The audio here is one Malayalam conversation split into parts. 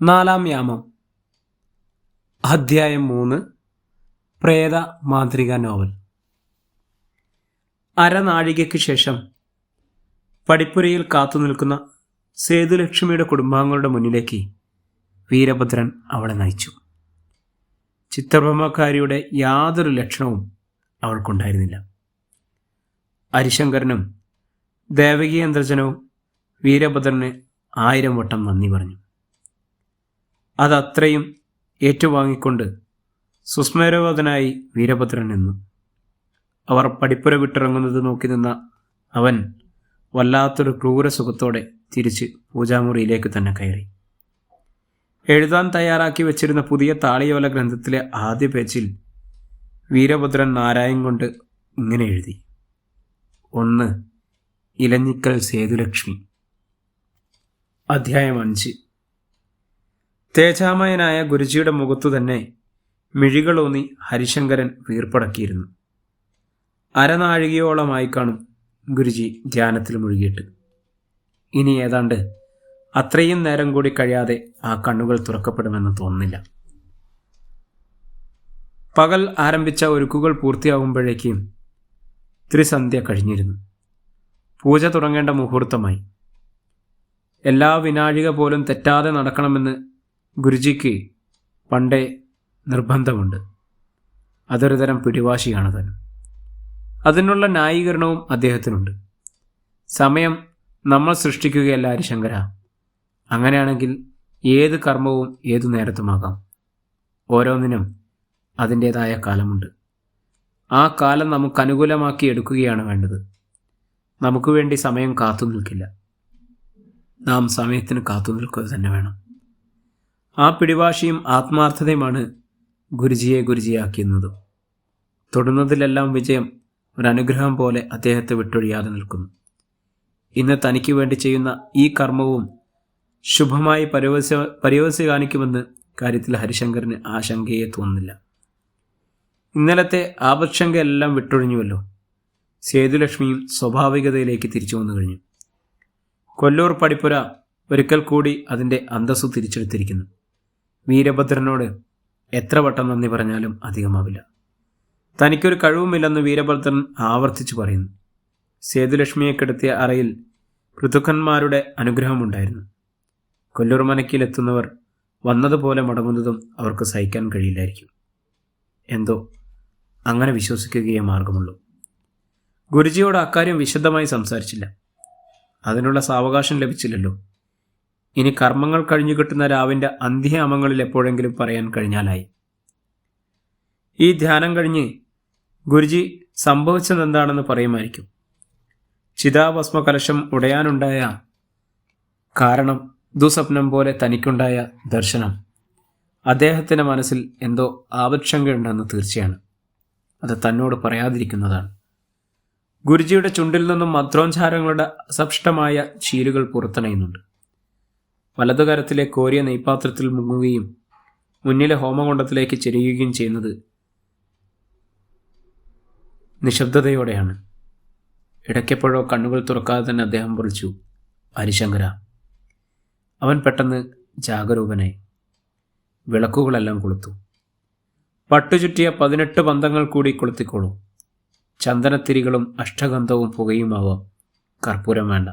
നാലാം യാമം. അധ്യായം 3. പ്രേത മാന്ത്രിക നോവൽ. അരനാഴികയ്ക്ക് ശേഷം പടിപ്പുരയിൽ കാത്തുനിൽക്കുന്ന സേതുലക്ഷ്മിയുടെ കുടുംബാംഗങ്ങളുടെ മുന്നിലേക്ക് വീരഭദ്രൻ അവളെ നയിച്ചു. ചിത്രബ്രഹ്മക്കാരിയുടെ യാതൊരു ലക്ഷണവും അവൾക്കുണ്ടായിരുന്നില്ല. ഹരിശങ്കരനും ദേവകീയന്ത്രജനവും വീരഭദ്രന് 1000 വട്ടം നന്ദി പറഞ്ഞു. അതത്രയും ഏറ്റുവാങ്ങിക്കൊണ്ട് സുസ്മേരവതനായി വീരഭദ്രൻ നിന്നു. അവർ പടിപ്പുര വിട്ടിറങ്ങുന്നത് നോക്കി നിന്ന അവൻ വല്ലാത്തൊരു ക്രൂരസുഖത്തോടെ തിരിച്ച് പൂജാമുറിയിലേക്ക് തന്നെ കയറി. എഴുതാൻ തയ്യാറാക്കി വെച്ചിരുന്ന പുതിയ താളിയോല ഗ്രന്ഥത്തിലെ ആദ്യ പേജിൽ വീരഭദ്രൻ നാരായം കൊണ്ട് ഇങ്ങനെ എഴുതി: 1. ഇലഞ്ഞിക്കൽ സേതുലക്ഷ്മി. അധ്യായം 5. തേജാമയനായ ഗുരുജിയുടെ മുഖത്തു തന്നെ മിഴികളൂന്നി ഹരിശങ്കരൻ വീർപ്പടക്കിയിരുന്നു. അരനാഴികയോളമായി കാണും ഗുരുജി ധ്യാനത്തിൽ മുഴുകിയിട്ട്. ഇനി ഏതാണ്ട് അത്രയും നേരം കൂടി കഴിയാതെ ആ കണ്ണുകൾ തുറക്കപ്പെടുമെന്ന് തോന്നുന്നില്ല. പകൽ ആരംഭിച്ച ഒരുക്കുകൾ പൂർത്തിയാകുമ്പോഴേക്കും ത്രിസന്ധ്യ കഴിഞ്ഞിരുന്നു. പൂജ തുടങ്ങേണ്ട മുഹൂർത്തമായി. എല്ലാ വിനാഴിക പോലും തെറ്റാതെ നടക്കണമെന്ന് ഗുരുജിക്ക് പണ്ടേ നിർബന്ധമുണ്ട്. അതൊരു തരം പിടിവാശിയാണ് താൻ. അതിനുള്ള ന്യായീകരണവും അദ്ദേഹത്തിനുണ്ട്. സമയം നമ്മൾ സൃഷ്ടിക്കുകയല്ല ഹരിശങ്കര. അങ്ങനെയാണെങ്കിൽ ഏത് കർമ്മവും ഏതു നേരത്തുമാകാം. ഓരോന്നിനും അതിൻ്റേതായ കാലമുണ്ട്. ആ കാലം നമുക്ക് അനുകൂലമാക്കി എടുക്കുകയാണ് വേണ്ടത്. നമുക്ക് വേണ്ടി സമയം കാത്തു നിൽക്കില്ല. നാം സമയത്തിന് കാത്തു നിൽക്കുക തന്നെ വേണം. ആ പിടിവാശിയും ആത്മാർത്ഥതയുമാണ് ഗുരുജിയെ ഗുരുജിയാക്കുന്നത്. തൊടുന്നതിലെല്ലാം വിജയം ഒരനുഗ്രഹം പോലെ അദ്ദേഹത്തെ വിട്ടൊഴിയാതെ നിൽക്കുന്നു. ഇന്ന് തനിക്ക് വേണ്ടി ചെയ്യുന്ന ഈ കർമ്മവും ശുഭമായി പര്യവസി കാണിക്കുമെന്ന് കാര്യത്തിൽ ഹരിശങ്കരന് ആശങ്കയെ തോന്നുന്നില്ല. ഇന്നലത്തെ ആപത്ശങ്കയെല്ലാം വിട്ടൊഴിഞ്ഞുവല്ലോ. സേതുലക്ഷ്മിയും സ്വാഭാവികതയിലേക്ക് തിരിച്ചു വന്നു കഴിഞ്ഞു. കൊല്ലൂർ പടിപ്പുര ഒരിക്കൽ കൂടി അതിൻ്റെ അന്തസ്സു തിരിച്ചെടുത്തിരിക്കുന്നു. വീരഭദ്രനോട് എത്ര വട്ടം നന്ദി പറഞ്ഞാലും അധികമാവില്ല. തനിക്കൊരു കഴിവുമില്ലെന്ന് വീരഭദ്രൻ ആവർത്തിച്ചു പറയുന്നു. സേതുലക്ഷ്മിയെ കിടത്തിയ അറയിൽ പൃഥുക്കന്മാരുടെ അനുഗ്രഹമുണ്ടായിരുന്നു. കൊല്ലൂർ മനക്കിലെത്തുന്നവർ വന്നതുപോലെ മടങ്ങുന്നതും അവർക്ക് സഹിക്കാൻ കഴിയില്ലായിരിക്കും. എന്തോ അങ്ങനെ വിശ്വസിക്കുകയേ മാർഗമുള്ളൂ. ഗുരുജിയോട് അക്കാര്യം വിശദമായി സംസാരിച്ചില്ല. അതിനുള്ള സാവകാശം ലഭിച്ചില്ലല്ലോ. ഇനി കർമ്മങ്ങൾ കഴിഞ്ഞു കിട്ടുന്ന രാവിൻ്റെ അന്ത്യയാമങ്ങളിൽ എപ്പോഴെങ്കിലും പറയാൻ കഴിഞ്ഞാലായി. ഈ ധ്യാനം കഴിഞ്ഞ് ഗുരുജി സംഭവിച്ചതെന്താണെന്ന് പറയുമായിരിക്കും. ചിതാഭസ്മ കലശം ഉടയാനുണ്ടായ കാരണം ദുസ്വപ്നം പോലെ തനിക്കുണ്ടായ ദർശനം അദ്ദേഹത്തിൻ്റെ മനസ്സിൽ എന്തോ ആപത്ശങ്കയുണ്ടെന്ന് തീർച്ചയാണ്. അത് തന്നോട് പറയാതിരിക്കുന്നതാണ്. ഗുരുജിയുടെ ചുണ്ടിൽ നിന്നും മന്ത്രോച്ചാരങ്ങളുടെ അസംഷ്ടമായ ചീലുകൾ പുറത്തണയുന്നുണ്ട്. വലതുകരത്തിലെ കോരിയ നെയ്പാത്രത്തിൽ മുങ്ങുകയും മുന്നിലെ ഹോമകുണ്ഡത്തിലേക്ക് ചെരിയുകയും ചെയ്യുന്നത് നിശബ്ദതയോടെയാണ്. ഇടയ്ക്കെപ്പോഴോ കണ്ണുകൾ തുറക്കാതെ തന്നെ അദ്ദേഹം വിളിച്ചു: ഹരിശങ്കര. അവൻ പെട്ടെന്ന് ജാഗരൂകനായി. വിളക്കുകളെല്ലാം കൊളുത്തു. പട്ടുചുറ്റിയ 18 പന്തങ്ങൾ കൂടി കൊളുത്തിക്കോളൂ. ചന്ദനത്തിരികളും അഷ്ടഗന്ധവും പുകയുമാവാം. കർപ്പൂരം വേണ്ട.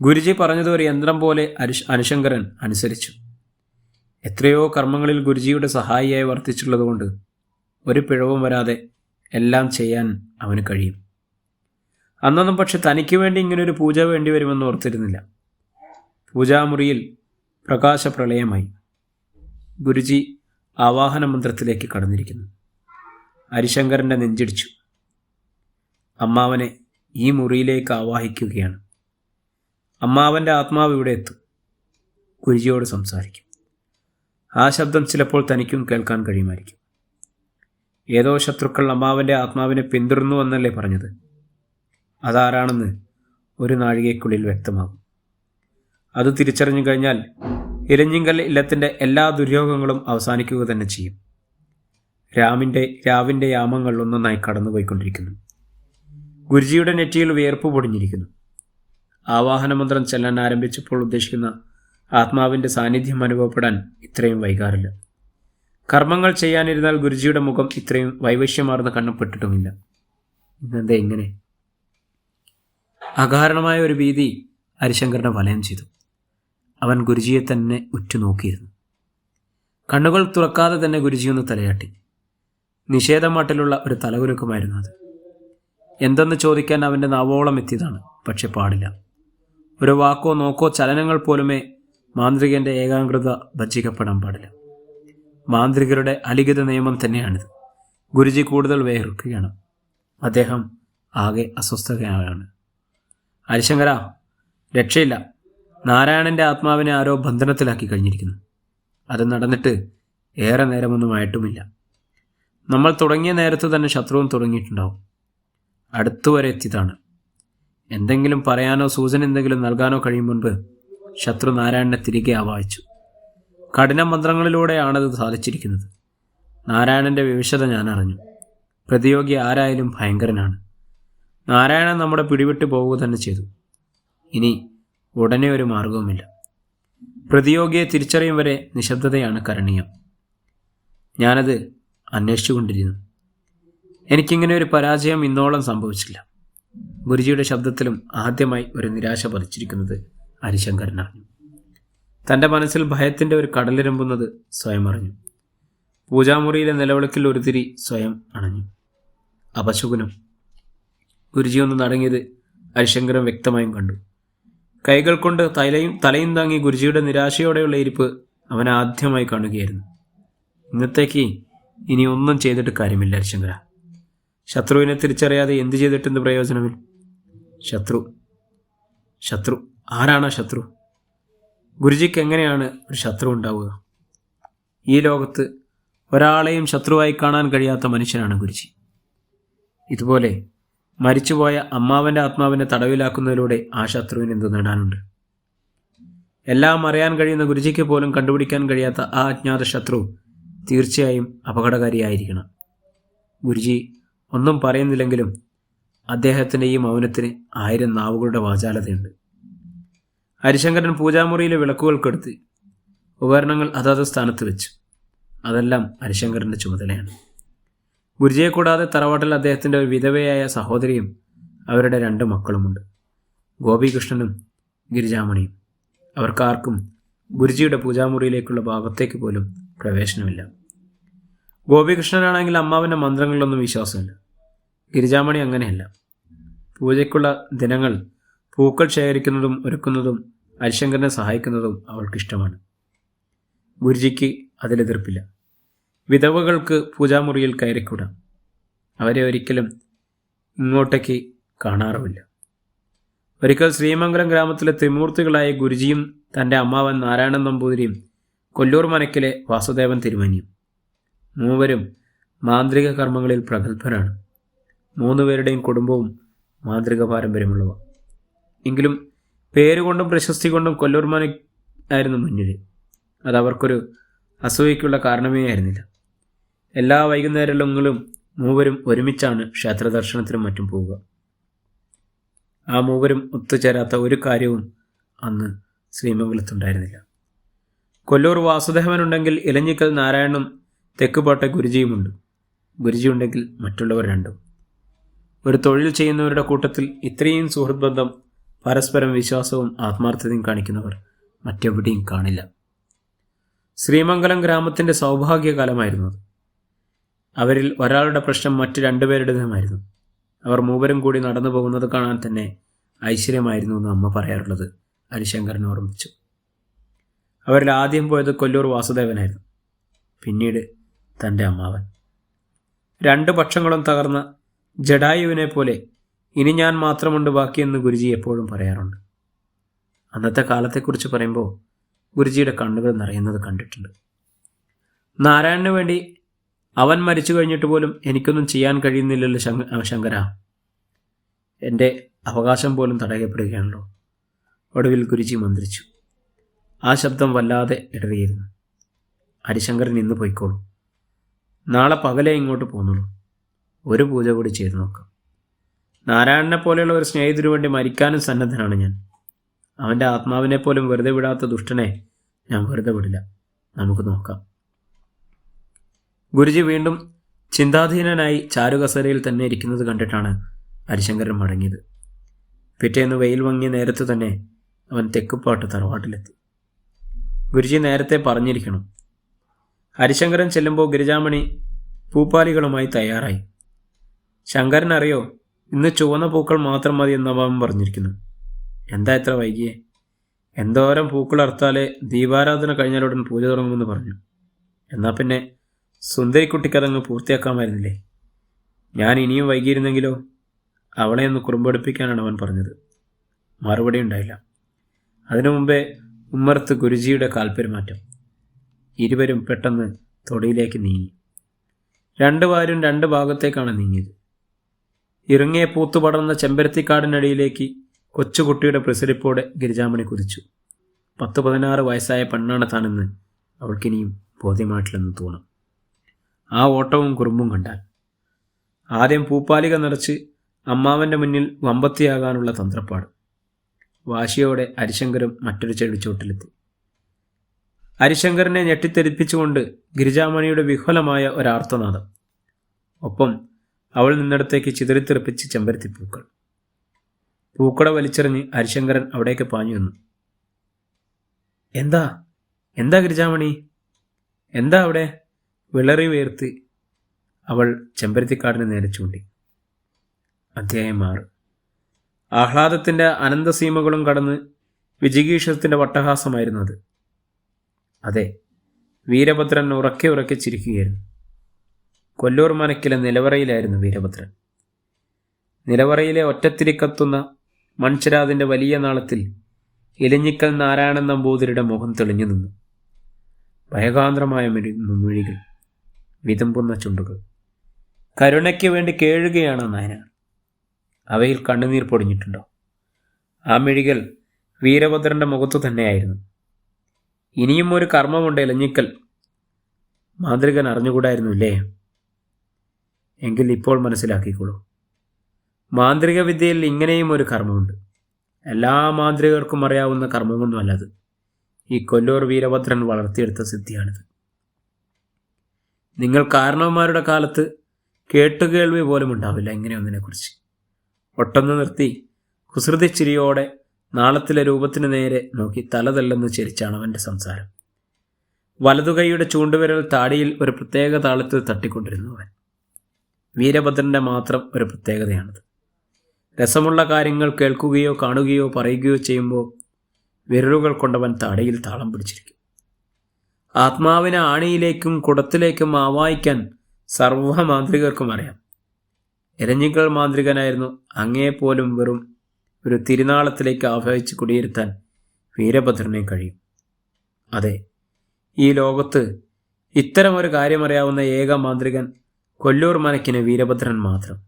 ഗുരുജി പറഞ്ഞത് ഒരു യന്ത്രം പോലെ ഹരിശങ്കരൻ അനുസരിച്ചു. എത്രയോ കർമ്മങ്ങളിൽ ഗുരുജിയുടെ സഹായിയായി വർത്തിച്ചുള്ളതുകൊണ്ട് ഒരു പിഴവും വരാതെ എല്ലാം ചെയ്യാൻ അവന് കഴിയും. അന്നൊന്നും പക്ഷെ തനിക്ക് വേണ്ടി ഇങ്ങനൊരു പൂജ വേണ്ടി വരുമെന്ന് ഓർത്തിരുന്നില്ല. പൂജാമുറിയിൽ പ്രകാശപ്രളയമായി. ഗുരുജി ആവാഹന മന്ത്രത്തിലേക്ക് കടന്നിരിക്കുന്നു. ഹരിശങ്കരൻ്റെ നെഞ്ചിടിച്ചു. അമ്മാവനെ ഈ മുറിയിലേക്ക് ആവാഹിക്കുകയാണ്. അമ്മാവൻ്റെ ആത്മാവ് ഇവിടെ എത്തും. ഗുരുജിയോട് സംസാരിക്കും. ആ ശബ്ദം ചിലപ്പോൾ തനിക്കും കേൾക്കാൻ കഴിയുമായിരിക്കും. ഏതോ ശത്രുക്കൾ അമ്മാവൻ്റെ ആത്മാവിനെ പിന്തുടർന്നുവെന്നല്ലേ പറഞ്ഞത്? അതാരാണെന്ന് ഒരു നാഴികയ്ക്കുള്ളിൽ വ്യക്തമാകും. അത് തിരിച്ചറിഞ്ഞു കഴിഞ്ഞാൽ ഇലഞ്ഞിങ്കൽ ഇല്ലത്തിൻ്റെ എല്ലാ ദുര്യോഗങ്ങളും അവസാനിക്കുക തന്നെ ചെയ്യും. രാവിൻ്റെ യാമങ്ങൾ ഒന്നൊന്നായി കടന്നുപോയിക്കൊണ്ടിരിക്കുന്നു. ഗുരുജിയുടെ നെറ്റിയിൽ വിയർപ്പ് പൊടിഞ്ഞിരിക്കുന്നു. ആവാഹനമന്ത്രം ചെല്ലാൻ ആരംഭിച്ചപ്പോൾ ഉദ്ദേശിക്കുന്ന ആത്മാവിൻ്റെ സാന്നിധ്യം അനുഭവപ്പെടാൻ ഇത്രയും വൈകാറില്ല. കർമ്മങ്ങൾ ചെയ്യാനിരുന്നാൽ ഗുരുജിയുടെ മുഖം ഇത്രയും വൈവശ്യമാർന്ന കണ്ണപ്പെട്ടിട്ടുമില്ല. ഇന്നെന്താ ഇങ്ങനെ? അകാരണമായ ഒരു ഭീതി ഹരിശങ്കറിനെ വലയം ചെയ്തു. അവൻ ഗുരുജിയെ തന്നെ ഉറ്റുനോക്കിയിരുന്നു. കണ്ണുകൾ തുറക്കാതെ തന്നെ ഗുരുജിയൊന്ന് തലയാട്ടി. നിഷേധമാട്ടിലുള്ള ഒരു തലകുലുക്കമായിരുന്നു അത്. എന്തെന്ന് ചോദിക്കാൻ അവൻ്റെ നാവോളം എത്തിയതാണ്. പക്ഷെ പാടില്ല. ഒരു വാക്കോ നോക്കോ ചലനങ്ങൾ പോലുമേ മാന്ത്രികൻ്റെ ഏകാഗ്രത ഭഞ്ജിക്കപ്പെടാൻ പാടില്ല. മാന്ത്രികരുടെ അലിഖിത നിയമം തന്നെയാണിത്. ഗുരുജി കൂടുതൽ വേർക്കുകയാണ്. അദ്ദേഹം ആകെ അസ്വസ്ഥതയാണ്. ഹരിശങ്കര, രക്ഷയില്ല. നാരായണൻ്റെ ആത്മാവിനെ ആരോ ബന്ധനത്തിലാക്കി കഴിഞ്ഞിരിക്കുന്നു. അത് നടന്നിട്ട് ഏറെ നേരമൊന്നും ആയിട്ടുമില്ല. നമ്മൾ തുടങ്ങിയ നേരത്ത് തന്നെ ശത്രുവും തുടങ്ങിയിട്ടുണ്ടാവും. അടുത്തുവരെ എത്തിയതാണ്. എന്തെങ്കിലും പറയാനോ സൂചന എന്തെങ്കിലും നൽകാനോ കഴിയും മുൻപ് ശത്രു നാരായണനെ തിരികെ ആവാഹിച്ചു. കഠിന മന്ത്രങ്ങളിലൂടെയാണത് സാധിച്ചിരിക്കുന്നത്. നാരായണൻ്റെ വിവശത ഞാൻ അറിഞ്ഞു. പ്രതിയോഗി ആരായാലും ഭയങ്കരനാണ്. നാരായണൻ നമ്മുടെ പിടിവിട്ട് പോവുക തന്നെ ചെയ്തു. ഇനി ഉടനെ ഒരു മാർഗവുമില്ല. പ്രതിയോഗിയെ തിരിച്ചറിയും വരെ നിശബ്ദതയാണ് കരണീയം. ഞാനത് അന്വേഷിച്ചുകൊണ്ടിരുന്നു. എനിക്കിങ്ങനെ ഒരു പരാജയം ഇന്നോളം സംഭവിച്ചില്ല. ഗുരുജിയുടെ ശബ്ദത്തിലും ആദ്യമായി ഒരു നിരാശ പതിച്ചിരിക്കുന്നത് ഹരിശങ്കരനറിഞ്ഞു. തൻ്റെ മനസ്സിൽ ഭയത്തിൻ്റെ ഒരു കടലിരമ്പുന്നത് സ്വയം അറിഞ്ഞു. പൂജാമുറിയിലെ നിലവിളക്കിൽ ഒരു തിരി സ്വയം അണഞ്ഞു. അപശകുനം. ഗുരുജി ഒന്ന് നടങ്ങിയത് ഹരിശങ്കരൻ വ്യക്തമായും കണ്ടു. കൈകൾ കൊണ്ട് തലയും താങ്ങി ഗുരുജിയുടെ നിരാശയോടെയുള്ള ഇരിപ്പ് അവൻ ആദ്യമായി കാണുകയായിരുന്നു. ഇന്നത്തേക്ക് ഇനി ഒന്നും ചെയ്തിട്ട് കാര്യമില്ല ഹരിശങ്കര. ശത്രുവിനെ തിരിച്ചറിയാതെ എന്തു ചെയ്തിട്ടെന്ത് പ്രയോജനമിൽ? ശത്രു ആരാണ് ശത്രു? ഗുരുജിക്ക് എങ്ങനെയാണ് ഒരു ശത്രു ഉണ്ടാവുക? ഈ ലോകത്ത് ഒരാളെയും ശത്രുവായി കാണാൻ കഴിയാത്ത മനുഷ്യനാണ് ഗുരുജി. ഇതുപോലെ മരിച്ചുപോയ അമ്മാവൻ്റെ ആത്മാവിനെ തടവിലാക്കുന്നതിലൂടെ ആ ശത്രുവിന് എന്ത് നേടാനുണ്ട്? എല്ലാം അറിയാൻ കഴിയുന്ന ഗുരുജിക്ക് പോലും കണ്ടുപിടിക്കാൻ കഴിയാത്ത ആ അജ്ഞാത ശത്രു തീർച്ചയായും അപകടകാരിയായിരിക്കണം. ഗുരുജി ഒന്നും പറയുന്നില്ലെങ്കിലും അദ്ദേഹത്തിൻ്റെ ഈ മൗനത്തിന് 1000 നാവുകളുടെ വാചാലതയുണ്ട്. ഹരിശങ്കരൻ പൂജാമുറിയിലെ വിളക്കുകൾ കെടുത്തി ഉപകരണങ്ങൾ അതത് സ്ഥാനത്ത് വെച്ചു. അതെല്ലാം ഹരിശങ്കരൻ്റെ ചുമതലയാണ്. ഗുരുജിയെ കൂടാതെ തറവാട്ടിൽ അദ്ദേഹത്തിൻ്റെ ഒരു വിധവയായ സഹോദരിയും അവരുടെ 2 മക്കളുമുണ്ട്, ഗോപികൃഷ്ണനും ഗിരിജാമണിയും. അവർക്കാർക്കും ഗുരുജിയുടെ പൂജാമുറിയിലേക്കുള്ള ഭാഗത്തേക്ക് പോലും പ്രവേശനമില്ല. ഗോപികൃഷ്ണനാണെങ്കിൽ അമ്മാവിൻ്റെ മന്ത്രങ്ങളിലൊന്നും വിശ്വാസമില്ല. ഗിരിജാമണി അങ്ങനെയല്ല. പൂജയ്ക്കുള്ള ദിനങ്ങൾ പൂക്കൾ ശേഖരിക്കുന്നതും ഒരുക്കുന്നതും ഹരിശങ്കരനെ സഹായിക്കുന്നതും അവൾക്കിഷ്ടമാണ്. ഗുരുജിക്ക് അതിലെതിർപ്പില്ല. വിധവകൾക്ക് പൂജാമുറിയിൽ കയറിക്കൂടാം. അവരെ ഒരിക്കലും ഇങ്ങോട്ടേക്ക് കാണാറുമില്ല. ഒരിക്കൽ ശ്രീമംഗലം ഗ്രാമത്തിലെ ത്രിമൂർത്തികളായ ഗുരുജിയും തൻ്റെ അമ്മാവൻ നാരായണൻ നമ്പൂതിരിയും കൊല്ലൂർ മനക്കിലെ വാസുദേവൻ തിരുമേനിയും മൂവരും മാന്ത്രിക കർമ്മങ്ങളിൽ പ്രഗത്ഭരാണ്. 3 പേരുടെയും കുടുംബവും മാന്ത്രിക പാരമ്പര്യമുള്ളവ. എങ്കിലും പേരുകൊണ്ടും പ്രശസ്തി കൊണ്ടും കൊല്ലൂർ മനക്ക് ആയിരുന്നു മുന്നിൽ. അതവർക്കൊരു അസൂയയ്ക്കുള്ള കാരണമേ ആയിരുന്നില്ല. എല്ലാ വൈകുന്നേരങ്ങളിലും മൂവരും ഒരുമിച്ചാണ് ക്ഷേത്ര ദർശനത്തിനും മറ്റും പോവുക. ആ മൂവരും ഒത്തുചേരാത്ത ഒരു കാര്യവും അന്ന് ശ്രീമംഗലത്തുണ്ടായിരുന്നില്ല. കൊല്ലൂർ വാസുദേവനുണ്ടെങ്കിൽ ഇലഞ്ഞിക്കൽ നാരായണനും തെക്കുപാട്ട ഗുരുജിയുമുണ്ട്. ഗുരുജി ഉണ്ടെങ്കിൽ മറ്റുള്ളവർ 2. ഒരു തൊഴിൽ ചെയ്യുന്നവരുടെ കൂട്ടത്തിൽ ഇത്രയും സുഹൃത്ത് ബന്ധം, പരസ്പരം വിശ്വാസവും ആത്മാർത്ഥതയും കാണിക്കുന്നവർ മറ്റെവിടെയും കാണില്ല. ശ്രീമംഗലം ഗ്രാമത്തിൻ്റെ സൗഭാഗ്യകാലമായിരുന്നു അത്. അവരിൽ ഒരാളുടെ പ്രശ്നം മറ്റ് 2 പേരുടേതുമായിരുന്നു. അവർ മൂവരും കൂടി നടന്നു പോകുന്നത് കാണാൻ തന്നെ ഐശ്വര്യമായിരുന്നു എന്ന് അമ്മ പറയാറുള്ളത് ഹരിശങ്കരൻ ഓർമ്മിച്ചു. അവരിൽ ആദ്യം പോയത് കൊല്ലൂർ വാസുദേവനായിരുന്നു. പിന്നീട് തൻ്റെ അമ്മാവൻ. 2 പക്ഷങ്ങളും തകർന്ന ജഡായുവിനെ പോലെ ഇനി ഞാൻ മാത്രമുണ്ട് ബാക്കിയെന്ന് ഗുരുജി എപ്പോഴും പറയാറുണ്ട്. അന്നത്തെ കാലത്തെക്കുറിച്ച് പറയുമ്പോൾ ഗുരുജിയുടെ കണ്ണുകൾ നിറയുന്നത് കണ്ടിട്ടുണ്ട്. നാരായണന് വേണ്ടി അവൻ മരിച്ചു കഴിഞ്ഞിട്ട് പോലും എനിക്കൊന്നും ചെയ്യാൻ കഴിയുന്നില്ലല്ലോ ശങ്കര. എൻ്റെ അവകാശം പോലും തടയപ്പെടുകയാണല്ലോ. ഒടുവിൽ ഗുരുജി മന്ത്രിച്ചു. ആ ശബ്ദം വല്ലാതെ ഇടറിയിരുന്നു. ഹരിശങ്കരൻ ഇന്ന് പോയിക്കോളൂ. നാളെ പകലേ ഇങ്ങോട്ട് പോന്നുള്ളൂ. ഒരു പൂജ കൂടി ചെയ്തു നോക്കാം. നാരായണനെ പോലെയുള്ള ഒരു സ്നേഹിതനു വേണ്ടി മരിക്കാനും സന്നദ്ധനാണ് ഞാൻ. അവൻ്റെ ആത്മാവിനെ പോലും വെറുതെ വിടാത്ത ദുഷ്ടനെ ഞാൻ വെറുതെ വിടില്ല. നമുക്ക് നോക്കാം. ഗുരുജി വീണ്ടും ചിന്താധീനനായി ചാരുകസേരയിൽ തന്നെ ഇരിക്കുന്നത് കണ്ടിട്ടാണ് ഹരിശങ്കരൻ മടങ്ങിയത്. പിറ്റേന്ന് വെയിൽ മങ്ങിയ നേരത്തു തന്നെ അവൻ തെക്കുപാട്ട് തറവാട്ടിലെത്തി. ഗുരുജി നേരത്തെ പറഞ്ഞിരിക്കണം. ഹരിശങ്കരൻ ചെല്ലുമ്പോൾ ഗിരിജാമണി പൂപ്പാലികളുമായി തയ്യാറായി. ശങ്കരൻ അറിയോ, ഇന്ന് ചുവന്ന പൂക്കൾ മാത്രം മതി എന്ന് അവൻ പറഞ്ഞിരിക്കുന്നു. എന്താ എത്ര വൈകിയേ? എന്തോരം പൂക്കൾ അർത്താലേ ദീപാരാധന കഴിഞ്ഞാലുടൻ പൂജ തുടങ്ങുമെന്ന് പറഞ്ഞു. എന്നാൽ പിന്നെ സുന്ദരിക്കുട്ടിക്കതങ്ങ് പൂർത്തിയാക്കാമായിരുന്നില്ലേ? ഞാൻ ഇനിയും വൈകിയിരുന്നെങ്കിലോ? അവളെ ഒന്ന് കുറുമ്പെടുപ്പിക്കാനാണ് അവൻ പറഞ്ഞത്. മറുപടി ഉണ്ടായില്ല. അതിനു മുമ്പേ ഉമ്മർത്ത് ഗുരുജിയുടെ കാൽപ്പെരുമാറ്റം. ഇരുവരും പെട്ടെന്ന് തൊടിയിലേക്ക് നീങ്ങി. രണ്ടുപേരും രണ്ട് ഭാഗത്തേക്കാണ് നീങ്ങിയത്. ഇറങ്ങിയ പൂത്തുപടർന്ന ചെമ്പരത്തിക്കാടിനടിയിലേക്ക് കൊച്ചുകുട്ടിയുടെ പ്രസരിപ്പോടെ ഗിരിജാമണി കുതിച്ചു. 10-16 വയസ്സായ പെണ്ണാണ് താനെന്ന് അവൾക്കിനിയും ബോധ്യമായിട്ടില്ലെന്ന് തോന്നും. ആ ഓട്ടവും കുറുമ്പും കണ്ടാൽ. ആദ്യം പൂപ്പാലിക നിറച്ച് അമ്മാവൻ്റെ മുന്നിൽ വമ്പത്തിയാകാനുള്ള തന്ത്രപ്പാട്. വാശിയോടെ ഹരിശങ്കരും മറ്റൊരു ചെടിച്ചോട്ടിലെത്തി. ഹരിശങ്കരനെ ഞെട്ടിത്തെരിപ്പിച്ചുകൊണ്ട് ഗിരിജാമണിയുടെ വിഹ്വലമായ ഒരാർത്തനാദം. ഒപ്പം അവൾ നിന്നിടത്തേക്ക് ചിതറിത്തെറിപ്പിച്ച് ചെമ്പരത്തിപ്പൂക്കൾ. പൂക്കട വലിച്ചെറിഞ്ഞ് ഹരിശങ്കരൻ അവിടേക്ക് പാഞ്ഞു വന്നു. എന്താ എന്താ ഗിരിജാമണി, എന്താ അവിടെ? വിളറി വേർത്ത് അവൾ ചെമ്പരത്തിക്കാടിന് നേരെ ചൂണ്ടി. അധ്യായം 6. ആഹ്ലാദത്തിൻ്റെ അനന്തസീമകളും കടന്ന് വിജിഗീഷത്തിൻ്റെ വട്ടഹാസമായിരുന്നു അത്. അതെ, വീരഭദ്രൻ ഉറക്കെ ഉറക്കെ ചിരിക്കുകയായിരുന്നു. കൊല്ലൂർ മനക്കിലെ നിലവറയിലായിരുന്നു വീരഭദ്രൻ. നിലവറയിലെ ഒറ്റത്തിരിക്കത്തുന്ന മൺചിരാതിൻ്റെ വലിയ നാളത്തിൽ ഇലഞ്ഞിക്കൽ നാരായണൻ നമ്പൂതിരിയുടെ മുഖം തെളിഞ്ഞു നിന്നു. ഭയകാന്തരമായ മിഴികൾ, വിതുമ്പുന്ന ചുണ്ടുകൾ. കരുണയ്ക്ക് വേണ്ടി കേഴുകയാണ് നായനാർ. അവയിൽ കണ്ണുനീർ പൊടിഞ്ഞിട്ടുണ്ടോ? ആ മിഴികൾ വീരഭദ്രൻ്റെ മുഖത്തു തന്നെയായിരുന്നു. ഇനിയും ഒരു കർമ്മമുണ്ട് ഇലഞ്ഞിക്കൽ. മാന്ത്രികൻ അറിഞ്ഞുകൂടായിരുന്നു ഇല്ലേ? എങ്കിൽ ഇപ്പോൾ മനസ്സിലാക്കിക്കോളൂ. മാന്ത്രിക വിദ്യയിൽ ഇങ്ങനെയും ഒരു കർമ്മമുണ്ട്. എല്ലാ മാന്ത്രികർക്കും അറിയാവുന്ന കർമ്മമൊന്നുമല്ലത്. ഈ കൊല്ലൂർ വീരഭദ്രൻ വളർത്തിയെടുത്ത സിദ്ധിയാണിത്. നിങ്ങൾ കാരണവന്മാരുടെ കാലത്ത് കേട്ടുകേൾവി പോലും ഉണ്ടാവില്ല ഇങ്ങനെയൊന്നിനെക്കുറിച്ച്. ഒട്ടൊന്ന് നിർത്തി കുസൃതിച്ചിരിയോടെ നാളത്തിലെ രൂപത്തിന് നേരെ നോക്കി തലതല്ലെന്ന് ചിരിച്ചാണ് അവൻ്റെ സംസാരം. വലതുകൈയുടെ ചൂണ്ടുവിരൽ താടിയിൽ ഒരു പ്രത്യേക താളത്തിൽ തട്ടിക്കൊണ്ടിരുന്നു അവൻ. വീരഭദ്രൻ്റെ മാത്രം ഒരു പ്രത്യേകതയാണത്. രസമുള്ള കാര്യങ്ങൾ കേൾക്കുകയോ കാണുകയോ പറയുകയോ ചെയ്യുമ്പോൾ വിരലുകൾ കൊണ്ടവൻ താടിയിൽ താളം പിടിച്ചിരിക്കും. ആത്മാവിനെ ആണിയിലേക്കും കുടത്തിലേക്കും ആവാഹിക്കാൻ സർവ്വമാന്ത്രികർക്കും അറിയാം. ഇലഞ്ഞിക്കൽ മാന്ത്രികനായിരുന്നു അങ്ങേപ്പോലും വെറും ഒരു തിരുനാളത്തിലേക്ക് ആവാഹിച്ച് കുടിയിരുത്താൻ വീരഭദ്രനെ കഴിയും. അതെ, ഈ ലോകത്ത് ഇത്തരമൊരു കാര്യമറിയാവുന്ന ഏക മാന്ത്രികൻ കൊല്ലൂർ മനക്കിന് വീരഭദ്രൻ മാത്രം.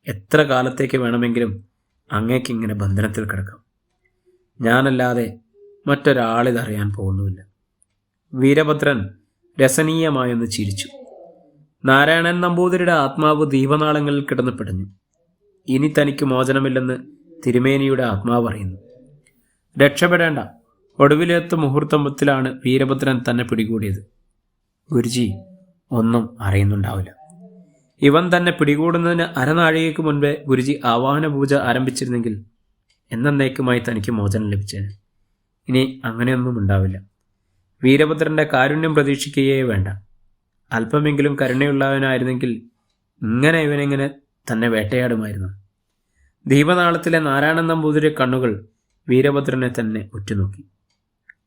എത്ര കാലത്തേക്ക് വേണമെങ്കിലും അങ്ങേക്കിങ്ങനെ ബന്ധനത്തിൽ കിടക്കാം. ഞാനല്ലാതെ മറ്റൊരാളിതറിയാൻ പോകുന്നുമില്ല. വീരഭദ്രൻ രസനീയമായൊന്ന് ചിരിച്ചു. നാരായണൻ നമ്പൂതിരിയുടെ ആത്മാവ് ദീപനാളങ്ങളിൽ കിടന്ന് പിടഞ്ഞു. ഇനി തനിക്ക് മോചനമില്ലെന്ന് തിരുമേനിയുടെ ആത്മാവ് അറിയുന്നു. രക്ഷപ്പെടേണ്ട. ഒടുവിലെത്ത മുഹൂർത്തത്തിലാണ് വീരഭദ്രൻ തന്നെ പിടികൂടിയത്. ഗുരുജി ഒന്നും അറിയുന്നുണ്ടാവില്ല. ഇവൻ തന്നെ പിടികൂടുന്നതിന് അരനാഴികയ്ക്ക് മുൻപേ ഗുരുജി ആവാഹന പൂജ ആരംഭിച്ചിരുന്നെങ്കിൽ എന്നേക്കുമായി തനിക്ക് മോചനം ലഭിച്ചേനെ. ഇനി അങ്ങനെയൊന്നും ഉണ്ടാവില്ല. വീരഭദ്രൻ്റെ കാരുണ്യം പ്രതീക്ഷിക്കുകയേ വേണ്ട. അല്പമെങ്കിലും കരുണയുള്ളവനായിരുന്നെങ്കിൽ ഇവനെങ്ങനെ തന്നെ വേട്ടയാടുമായിരുന്നു. ദീപനാളത്തിലെ നാരായണൻ നമ്പൂതിരി കണ്ണുകൾ വീരഭദ്രനെ തന്നെ ഉറ്റുനോക്കി.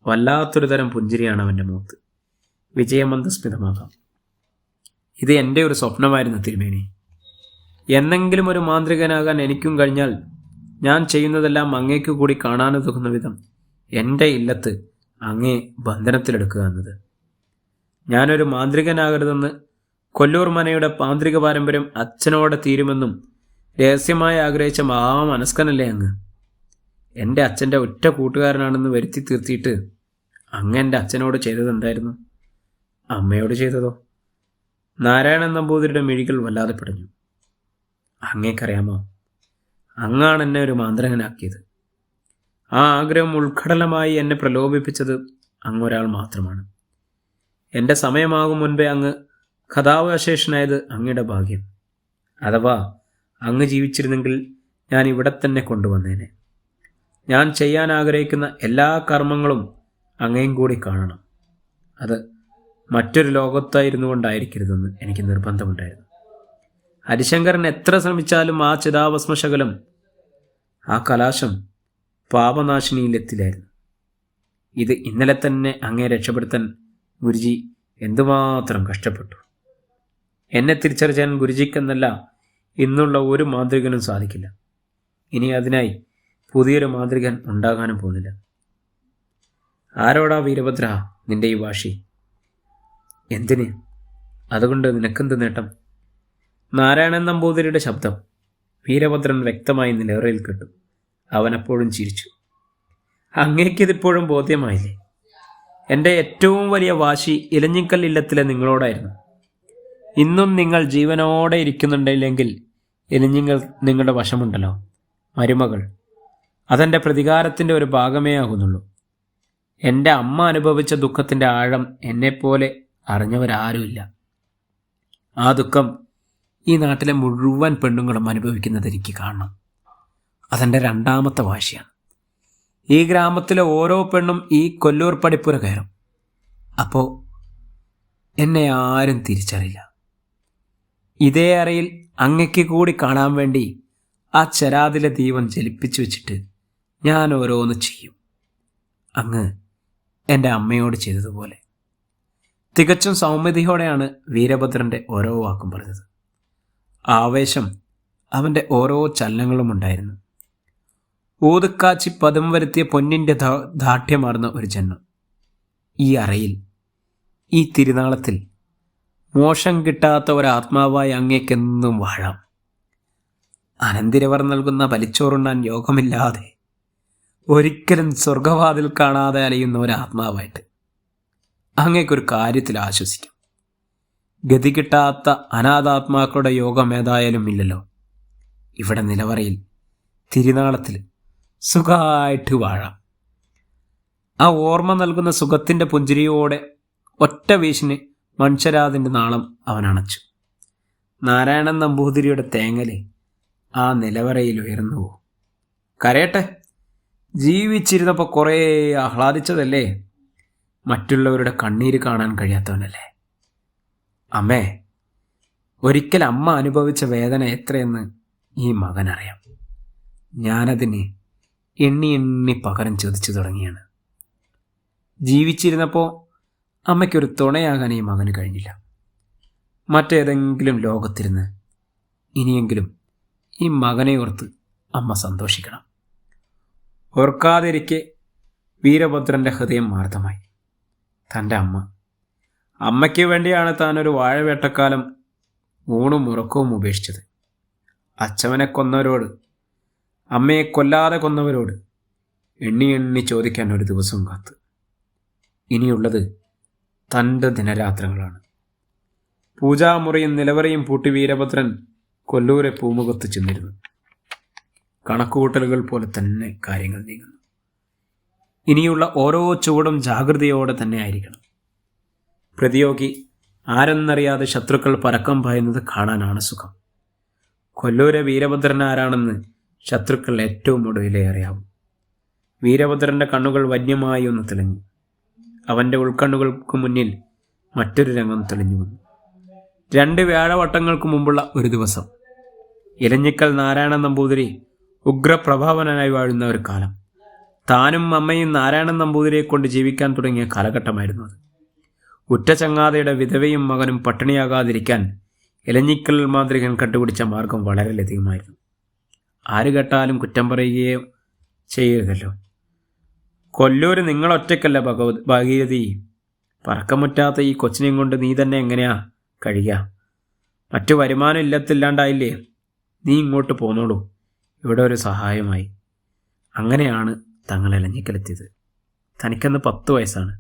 വല്ലാത്തൊരു തരം പുഞ്ചിരിയാണ് അവൻ്റെ മുഖത്ത്. വിജയമന്ദസ്മിതമാകാം. ഇത് എൻ്റെ ഒരു സ്വപ്നമായിരുന്നു തിരുമേനി. എന്നെങ്കിലും ഒരു മാന്ത്രികനാകാൻ എനിക്കും കഴിഞ്ഞാൽ ഞാൻ ചെയ്യുന്നതെല്ലാം അങ്ങേക്ക് കൂടി കാണാനുതകുന്ന വിധം എൻ്റെ ഇല്ലത്ത് അങ്ങേ ബന്ധനത്തിലെടുക്കുക എന്നത്. ഞാനൊരു മാന്ത്രികനാകരുതെന്ന് കൊല്ലൂർ മനയുടെ മാന്ത്രിക പാരമ്പര്യം അച്ഛനോടെ തീരുമെന്നും രഹസ്യമായി ആഗ്രഹിച്ച മഹാമനസ്കനല്ലേ അങ്ങ്? എൻ്റെ അച്ഛൻ്റെ ഒറ്റ കൂട്ടുകാരനാണെന്ന് വരുത്തി തീർത്തിയിട്ട് അങ്ങ് എൻ്റെ അച്ഛനോട് ചെയ്തതെന്തായിരുന്നു? അമ്മയോട് ചെയ്തതോ? നാരായണൻ നമ്പൂതിരിയുടെ മിഴികൾ വല്ലാതെ പിടഞ്ഞു. അങ്ങേക്കറിയാമോ, അങ്ങാണ് എന്നെ ഒരു മാന്ത്രകനാക്കിയത്. ആ ആഗ്രഹം ഉൾക്കടലമായി എന്നെ പ്രലോഭിപ്പിച്ചത് അങ്ങൊരാൾ മാത്രമാണ്. എൻ്റെ സമയമാകും മുൻപേ അങ്ങ് കഥാവശേഷനായത് അങ്ങയുടെ ഭാഗ്യം. അഥവാ അങ്ങ് ജീവിച്ചിരുന്നെങ്കിൽ ഞാൻ ഇവിടെ തന്നെ കൊണ്ടുവന്നേനെ. ഞാൻ ചെയ്യാൻ ആഗ്രഹിക്കുന്ന എല്ലാ കർമ്മങ്ങളും അങ്ങയും കൂടി കാണണം. അത് മറ്റൊരു ലോകത്തായിരുന്നു കൊണ്ടായിരിക്കരുതെന്ന് എനിക്ക് നിർബന്ധമുണ്ടായിരുന്നു. ഹരിശങ്കരൻ എത്ര ശ്രമിച്ചാലും ആ ചിതാഭസ്മശകലം, ആ കലാശം പാപനാശിനിയിലെത്തില്ലായിരുന്നു. ഇത് ഇന്നലെ തന്നെ അങ്ങയെ രക്ഷപ്പെടുത്താൻ ഗുരുജി എന്തുമാത്രം കഷ്ടപ്പെട്ടു. എന്നെ തിരിച്ചറിയാൻ ഗുരുജിക്കെന്നല്ല ഇന്നുള്ള ഒരു മാന്ത്രികനും സാധിക്കില്ല. ഇനി അതിനായി പുതിയൊരു മാന്ത്രികൻ ഉണ്ടാകാനും പോകുന്നില്ല. ആരോടാ വീരഭദ്ര നിന്റെ ഈ വാശി? എന്തിന്? അതുകൊണ്ട് നിനക്കെന്ത് നേട്ടം? നാരായണൻ നമ്പൂതിരിയുടെ ശബ്ദം വീരഭദ്രൻ വ്യക്തമായി നിലവറയിൽ കേട്ടു. അവനപ്പോഴും ചിരിച്ചു. അങ്ങേക്കിതിപ്പോഴും ബോധ്യമായില്ലേ? എൻ്റെ ഏറ്റവും വലിയ വാശി ഇലഞ്ഞിക്കൽ ഇല്ലത്തിലെ നിങ്ങളോടായിരുന്നു. ഇന്നും നിങ്ങൾ ജീവനോടെ ഇരിക്കുന്നുണ്ടെങ്കിൽ ഇലഞ്ഞിക്കൽ നിങ്ങളുടെ വശമുണ്ടല്ലോ. മരുമകൾ, അതെൻ്റെ പ്രതികാരത്തിൻ്റെ ഒരു ഭാഗമേ ആകുന്നുള്ളൂ. എൻ്റെ അമ്മ അനുഭവിച്ച ദുഃഖത്തിൻ്റെ ആഴം എന്നെപ്പോലെ അറിഞ്ഞവരാരുമില്ല. ആ ദുഃഖം ഈ നാട്ടിലെ മുഴുവൻ പെണ്ണുങ്ങളും അനുഭവിക്കുന്നത് എനിക്ക് കാണണം. അതെൻ്റെ രണ്ടാമത്തെ വാശിയാണ്. ഈ ഗ്രാമത്തിലെ ഓരോ പെണ്ണും ഈ കൊല്ലൂർ പടിപ്പുര കയറും. അപ്പോൾ എന്നെ ആരും തിരിച്ചറിയില്ല. ഇതേ അറയിൽ അങ്ങയ്ക്ക് കൂടി കാണാൻ വേണ്ടി ആ ചരാതിലെ ദീപം ജലിപ്പിച്ചു വെച്ചിട്ട് ഞാൻ ഓരോന്ന് ചെയ്യും, അങ്ങ് എൻ്റെ അമ്മയോട് ചെയ്തതുപോലെ. തികച്ചും സൗമ്യതയോടെയാണ് വീരഭദ്രൻ്റെ ഓരോ വാക്കും പറഞ്ഞത്. ആവേശം അവൻ്റെ ഓരോ ചലനങ്ങളും ഉണ്ടായിരുന്നു. ഊതുക്കാച്ചി പദം വരുത്തിയ പൊന്നിൻ്റെ ദാഠ്യമാർന്ന ഒരു ജന്മം. ഈ അറയിൽ, ഈ തിരുനാളത്തിൽ മോശം കിട്ടാത്ത ഒരാത്മാവായി അങ്ങേക്കെന്നും വാഴാം. അനന്തിരവർ നൽകുന്ന വലിച്ചോറുണ്ണാൻ യോഗമില്ലാതെ ഒരിക്കലും സ്വർഗവാതിൽ കാണാതെ അലയുന്ന ഒരാത്മാവായിട്ട് അങ്ങേക്കൊരു കാര്യത്തിൽ ആശ്വസിക്കാം. ഗതി കിട്ടാത്ത അനാഥാത്മാക്കളുടെ യോഗം ഏതായാലും ഇല്ലല്ലോ. ഇവിടെ നിലവറയിൽ തിരുനാളത്തിൽ സുഖമായിട്ട് വാഴാം. ആ ഓർമ്മ നൽകുന്ന സുഖത്തിൻ്റെ പുഞ്ചിരിയോടെ ഒറ്റ വീശിന് മൺചരാതിൻ്റെ നാളം അവൻ അണച്ചു. നാരായണൻ നമ്പൂതിരിയുടെ തേങ്ങല് ആ നിലവറയിൽ ഉയർന്നു പോകും. കരയട്ടെ, ജീവിച്ചിരുന്നപ്പോൾ കുറേ ആഹ്ലാദിച്ചതല്ലേ, മറ്റുള്ളവരുടെ കണ്ണീര് കാണാൻ കഴിയാത്തവനല്ലേ. അമ്മേ, ഒരിക്കൽ അമ്മ അനുഭവിച്ച വേദന എത്രയെന്ന് ഈ മകനറിയാം. ഞാനതിന് എണ്ണി എണ്ണി പകരം ചോദിച്ചു തുടങ്ങിയാണ്. ജീവിച്ചിരുന്നപ്പോൾ അമ്മയ്ക്കൊരു തുണയാകാൻ ഈ മകന് കഴിഞ്ഞില്ല. മറ്റേതെങ്കിലും ലോകത്തിരുന്ന് ഇനിയെങ്കിലും ഈ മകനെ ഓർത്ത് അമ്മ സന്തോഷിക്കണം. ഓർക്കാതിരിക്കെ വീരഭദ്രൻ്റെ ഹൃദയം മാർദ്ദമായി. തൻ്റെ അമ്മയ്ക്ക് വേണ്ടിയാണ് താനൊരു വാഴവേട്ടക്കാലം ഊണും ഉറക്കവും ഉപേക്ഷിച്ചത്. അച്ഛവനെ കൊന്നവരോട്, അമ്മയെ കൊല്ലാതെ കൊന്നവരോട് എണ്ണി എണ്ണി ചോദിക്കാൻ ഒരു ദിവസം കാത്ത്. ഇനിയുള്ളത് തൻ്റെ ദിനരാത്രങ്ങളാണ്. പൂജാമുറിയും നിലവറയും പൂട്ടി വീരഭദ്രൻ കൊല്ലൂരെ പൂമുഖത്ത് ചെന്നിരുന്നു. കണക്കുകൂട്ടലുകൾ പോലെ തന്നെ കാര്യങ്ങൾ നീങ്ങുന്നു. ഇനിയുള്ള ഓരോ ചുവടും ജാഗ്രതയോടെ തന്നെ ആയിരിക്കണം. പ്രതിയോഗി ആരെന്നറിയാതെ ശത്രുക്കൾ പരക്കം പായുന്നത് കാണാനാണ് സുഖം. കൊല്ലൂരെ വീരഭദ്രൻ ആരാണെന്ന് ശത്രുക്കൾ ഏറ്റവും ഒടുവിലേ അറിയാവും. വീരഭദ്രൻ്റെ കണ്ണുകൾ വന്യമായി ഒന്ന് തെളിഞ്ഞു. അവൻ്റെ ഉൾക്കണ്ണുകൾക്ക് മുന്നിൽ മറ്റൊരു രംഗം തെളിഞ്ഞു വന്നു. 2 വ്യാഴവട്ടങ്ങൾക്ക് മുമ്പുള്ള ഒരു ദിവസം. ഇലഞ്ഞിക്കൽ നാരായണൻ നമ്പൂതിരി ഉഗ്രപ്രഭാവനായി വാഴുന്ന ഒരു കാലം. താനും അമ്മയും നാരായണൻ നമ്പൂതിരിയെ കൊണ്ട് ജീവിക്കാൻ തുടങ്ങിയ കാലഘട്ടമായിരുന്നു അത്. ഉറ്റ ചങ്ങാതയുടെ വിധവയും മകനും പട്ടിണിയാകാതിരിക്കാൻ ഇലഞ്ഞിക്കൽ മാന്ത്രികൻ കണ്ടുപിടിച്ച മാർഗം വളരെ ലളിതമായിരുന്നു. ആര് കേട്ടാലും കുറ്റം പറയുകയോ ചെയ്യരുതല്ലോ. കൊല്ലൂര് നിങ്ങളൊറ്റയ്ക്കല്ല ഭാഗീരഥി. പറക്കമുറ്റാത്ത ഈ കൊച്ചിനെയും കൊണ്ട് നീ തന്നെ എങ്ങനെയാ കഴിയുക? മറ്റു വരുമാനം ഇല്ലത്തില്ലാണ്ടായില്ലേ? നീ ഇങ്ങോട്ട് പോന്നോളൂ, ഇവിടെ ഒരു സഹായമായി. അങ്ങനെയാണ് തങ്ങൾ ഇലഞ്ഞിക്കലെത്തിയത്. തനിക്കന്ന് 10 വയസ്സാണ്.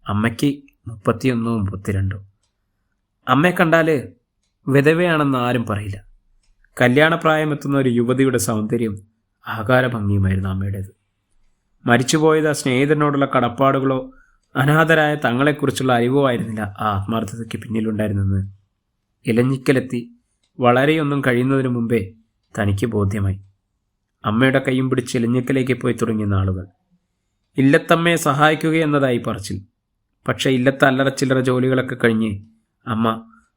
അമ്മയ്ക്ക് 31 32. അമ്മയെ കണ്ടാൽ വിധവയാണെന്ന് ആരും പറയില്ല. കല്യാണപ്രായമെത്തുന്ന ഒരു യുവതിയുടെ സൗന്ദര്യം ആകാരഭംഗിയുമായിരുന്നു അമ്മയുടേത്. മരിച്ചുപോയത് ആ സ്നേഹിതനോടുള്ള കടപ്പാടുകളോ അനാഥരായ തങ്ങളെക്കുറിച്ചുള്ള അറിവോ ആയിരുന്നില്ല ആ ആത്മാർത്ഥതയ്ക്ക് പിന്നിലുണ്ടായിരുന്നെന്ന് ഇലഞ്ഞിക്കലെത്തി വളരെയൊന്നും കഴിയുന്നതിന് മുമ്പേ തനിക്ക് ബോധ്യമായി. അമ്മയുടെ കൈയും പിടിച്ച് ഇലഞ്ഞിക്കലേക്ക് പോയി തുടങ്ങിയ നാളുകൾ. ഇല്ലത്തമ്മയെ സഹായിക്കുക എന്നതായി പറച്ചിൽ. പക്ഷേ ഇല്ലത്തെ അല്ലറ ചില്ലറ ജോലികളൊക്കെ കഴിഞ്ഞ് അമ്മ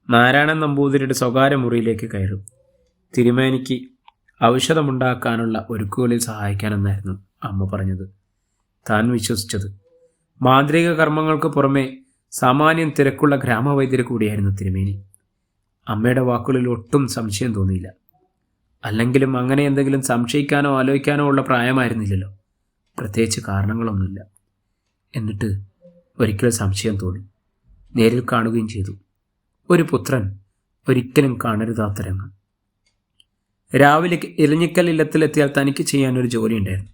നാരായണൻ നമ്പൂതിരിയുടെ സ്വകാര്യ മുറിയിലേക്ക് കയറും. തിരുമേനിക്ക് ഔഷധമുണ്ടാക്കാനുള്ള ഒരുക്കുകളിൽ സഹായിക്കാനെന്നായിരുന്നു അമ്മ പറഞ്ഞത്. താൻ വിശ്വസിച്ചത്. മാന്ത്രിക കർമ്മങ്ങൾക്ക് പുറമെ സാമാന്യം തിരക്കുള്ള ഗ്രാമവൈദ്യര് കൂടിയായിരുന്നു തിരുമേനി. അമ്മയുടെ വാക്കുകളിൽ ഒട്ടും സംശയം തോന്നിയില്ല. അല്ലെങ്കിലും അങ്ങനെ എന്തെങ്കിലും സംശയിക്കാനോ ആലോചിക്കാനോ ഉള്ള പ്രായമായിരുന്നില്ലല്ലോ. പ്രത്യേകിച്ച് കാരണങ്ങളൊന്നുമില്ല. എന്നിട്ട് ഒരിക്കൽ സംശയം തോന്നി. നേരിൽ കാണുകയും ചെയ്തു. ഒരു പുത്രൻ ഒരിക്കലും കാണരുതാത്ത രംഗം. രാവിലെ ഇലഞ്ഞിക്കൽ ഇല്ലത്തിലെത്തിയാൽ തനിക്ക് ചെയ്യാനൊരു ജോലിയുണ്ടായിരുന്നു.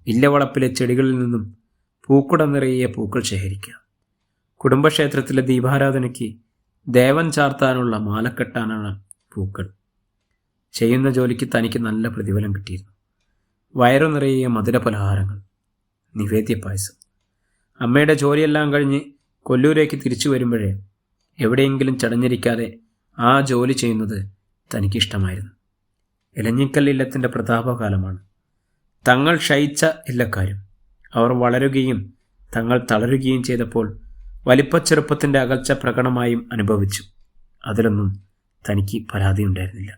ഇല്ലവളപ്പിലെ ചെടികളിൽ നിന്നും പൂക്കുട നിറയെ പൂക്കൾ ശേഖരിക്കുക. കുടുംബക്ഷേത്രത്തിലെ ദീപാരാധനയ്ക്ക് ദേവൻ ചാർത്താനുള്ള മാല കെട്ടാനാണ് പൂക്കൾ. ചെയ്യുന്ന ജോലിക്ക് തനിക്ക് നല്ല പ്രതിഫലം കിട്ടിയിരുന്നു. വയറു നിറയെ മധുര പലഹാരങ്ങൾ, നിവേദ്യ പായസം. അമ്മയുടെ ജോലിയെല്ലാം കഴിഞ്ഞ് കൊല്ലൂരേക്ക് തിരിച്ചു വരുമ്പോഴേ എവിടെയെങ്കിലും ചടഞ്ഞിരിക്കാതെ ആ ജോലി ചെയ്യുന്നത് തനിക്കിഷ്ടമായിരുന്നു. ഇലഞ്ഞിക്കൽ ഇല്ലത്തിൻ്റെ പ്രതാപകാലമാണ്. തങ്ങൾ ക്ഷയിച്ച ഇല്ലക്കാരും അവർ വളരുകയും തങ്ങൾ തളരുകയും ചെയ്തപ്പോൾ വലിപ്പച്ചെറുപ്പത്തിൻ്റെ അകൽച്ച പ്രകടമായും അനുഭവിച്ചു. അതിലൊന്നും തനിക്ക് പരാതിയുണ്ടായിരുന്നില്ല.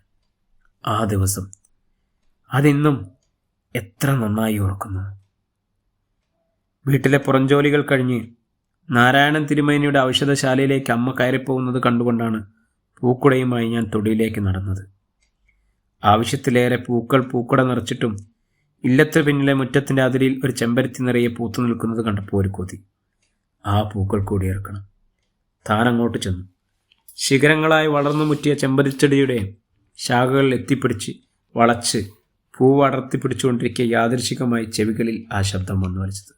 ആ ദിവസം അതിന്നും എത്ര നന്നായി ഓർക്കുന്നു. വീട്ടിലെ പുറംജോലികൾ കഴിഞ്ഞ് നാരായണൻ തിരുമേനിയുടെ ഔഷധശാലയിലേക്ക് അമ്മ കയറിപ്പോകുന്നത് കണ്ടുകൊണ്ടാണ് പൂക്കുടയുമായി ഞാൻ തൊടിയിലേക്ക് നടന്നത്. ആവശ്യത്തിലേറെ പൂക്കൾ പൂക്കുട നിറച്ചിട്ടും ഇല്ലത്ത് പിന്നിലെ മുറ്റത്തിൻ്റെ അതിരിൽ ഒരു ചെമ്പരത്തി നിറയെ പൂത്തു നിൽക്കുന്നത് കണ്ടപ്പോൾ ഒരു കൊതി. ആ പൂക്കൾ കൂടി ഇറക്കണം. താൻ അങ്ങോട്ട് ചെന്നു. ശിഖരങ്ങളായി വളർന്നു മുറ്റിയ ചെമ്പരച്ചെടിയുടെ ശാഖകൾ എത്തിപ്പിടിച്ച് വളച്ച് പൂവടർത്തി പിടിച്ചുകൊണ്ടിരിക്കെ യാദൃശികമായി ചെവികളിൽ ആ ശബ്ദം വന്നു വലിച്ചത്.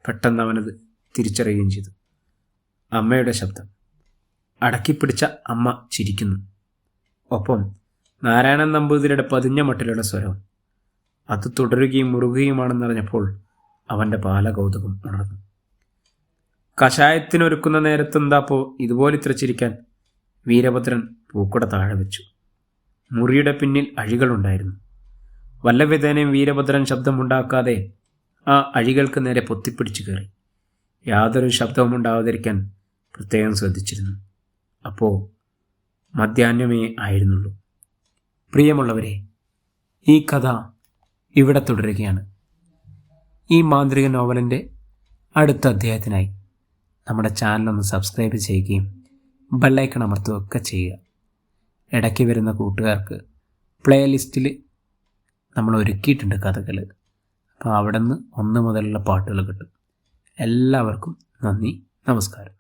പെട്ടെന്ന് അവനത് തിരിച്ചറിയുകയും ചെയ്തു. അമ്മയുടെ ശബ്ദം. അടക്കിപ്പിടിച്ച അമ്മ ചിരിക്കുന്നു. ഒപ്പം നാരായണൻ നമ്പൂതിരിയുടെ പതിഞ്ഞ മട്ടിലുള്ള സ്വരം. അത് തുടരുകയും മുറുകുകയുമാണെന്നറിഞ്ഞപ്പോൾ അവൻ്റെ ബാലകൗതുകം ഉണർന്നു. കഷായത്തിനൊരുക്കുന്ന നേരത്തെന്താപ്പോ ഇതുപോലെ ഇത്ര ചിരിക്കാൻ? വീരഭദ്രൻ പൂക്കുട താഴെ വെച്ചു. മുറിയുടെ പിന്നിൽ അഴികളുണ്ടായിരുന്നു. വല്ല വിധേനയും വീരഭദ്രൻ ശബ്ദമുണ്ടാക്കാതെ ആ അഴികൾക്ക് നേരെ പൊത്തിപ്പിടിച്ചു കയറി. യാതൊരു ശബ്ദവും ഉണ്ടാവാതിരിക്കാൻ പ്രത്യേകം ശ്രദ്ധിച്ചിരുന്നു. അപ്പോൾ മധ്യാഹ്നമേ ആയിരുന്നുള്ളൂ. പ്രിയമുള്ളവരെ, ഈ കഥ ഇവിടെ തുടരുകയാണ്. ഈ മാന്ത്രിക നോവലിൻ്റെ അടുത്ത അധ്യായത്തിനായി നമ്മുടെ ചാനലൊന്ന് സബ്സ്ക്രൈബ് ചെയ്യുകയും ബെല്ലൈക്കൺ അമർത്തുകയൊക്കെ ചെയ്യുക. ഇടയ്ക്ക് വരുന്ന കൂട്ടുകാർക്ക് പ്ലേലിസ്റ്റിൽ നമ്മൾ ഒരുക്കിയിട്ടുണ്ട് കഥകൾ. അപ്പോൾ അവിടെ നിന്ന് 1 മുതലുള്ള പാട്ടുകൾ കിട്ടും. എല്ലാവർക്കും നന്ദി, നമസ്കാരം.